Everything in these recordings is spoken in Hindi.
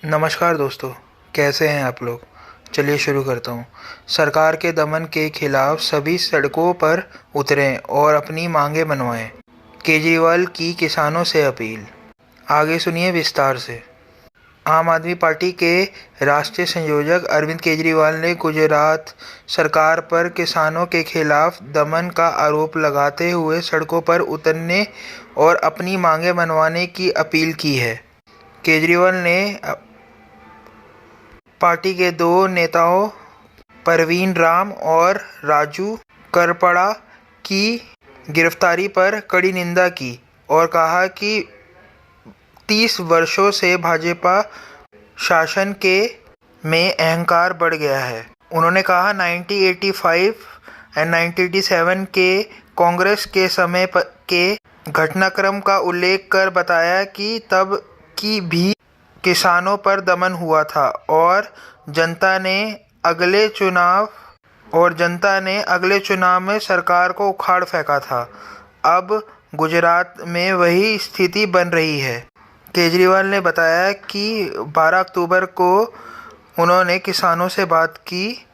नमस्कार दोस्तों, कैसे हैं आप लोग। चलिए शुरू करता हूँ। सरकार के दमन के खिलाफ सभी सड़कों पर उतरें और अपनी मांगें मनवाएं, केजरीवाल की किसानों से अपील। आगे सुनिए विस्तार से। आम आदमी पार्टी के राष्ट्रीय संयोजक अरविंद केजरीवाल ने गुजरात सरकार पर किसानों के खिलाफ दमन का आरोप लगाते हुए सड़कों पर उतरने और अपनी मांगें मनवाने की अपील की है। केजरीवाल ने पार्टी के दो नेताओं परवीन राम और राजू करपड़ा की गिरफ्तारी पर कड़ी निंदा की और कहा कि 30 वर्षों से भाजपा शासन में अहंकार बढ़ गया है। उन्होंने कहा 1985 और 1987 के कांग्रेस के समय के घटनाक्रम का उल्लेख कर बताया कि तब की भी किसानों पर दमन हुआ था और जनता ने अगले चुनाव में सरकार को उखाड़ फेंका था। अब गुजरात में वही स्थिति बन रही है। केजरीवाल ने बताया कि 12 अक्टूबर को उन्होंने किसानों से बात की।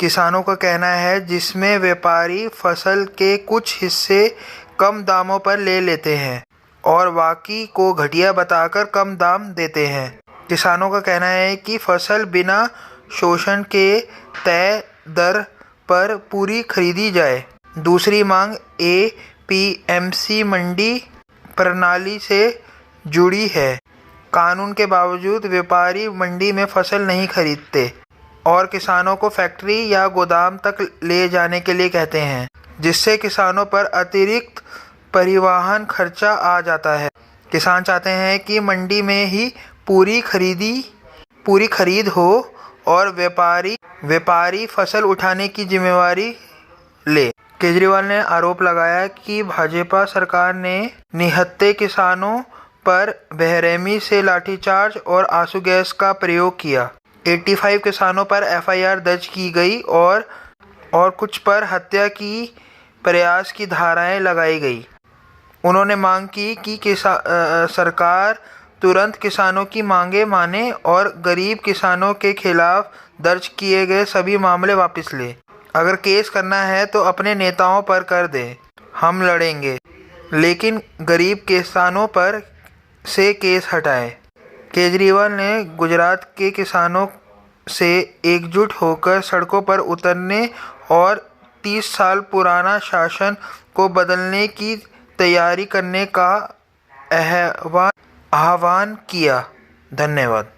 किसानों का कहना है जिसमें व्यापारी फसल के कुछ हिस्से कम दामों पर ले लेते हैं और बाकी को घटिया बताकर कम दाम देते हैं। किसानों का कहना है कि फसल बिना शोषण के तय दर पर पूरी खरीदी जाए। दूसरी मांग एपीएमसी मंडी प्रणाली से जुड़ी है। कानून के बावजूद व्यापारी मंडी में फसल नहीं खरीदते और किसानों को फैक्ट्री या गोदाम तक ले जाने के लिए कहते हैं, जिससे किसानों पर अतिरिक्त परिवहन खर्चा आ जाता है। किसान चाहते हैं कि मंडी में ही पूरी खरीद हो और व्यापारी फसल उठाने की जिम्मेवारी ले। केजरीवाल ने आरोप लगाया कि भाजपा सरकार ने निहत्थे किसानों पर बेरहमी से लाठीचार्ज और आंसू गैस का प्रयोग किया। 85 किसानों पर एफआईआर दर्ज की गई और कुछ पर हत्या की प्रयास की धाराएं लगाई गई। उन्होंने मांग की कि सरकार तुरंत किसानों की मांगें माने और गरीब किसानों के खिलाफ दर्ज किए गए सभी मामले वापस ले। अगर केस करना है तो अपने नेताओं पर कर दें, हम लड़ेंगे, लेकिन गरीब किसानों पर से केस हटाएं। केजरीवाल ने गुजरात के किसानों से एकजुट होकर सड़कों पर उतरने और 30 साल पुराना शासन को बदलने की तैयारी करने का आह्वान किया। धन्यवाद।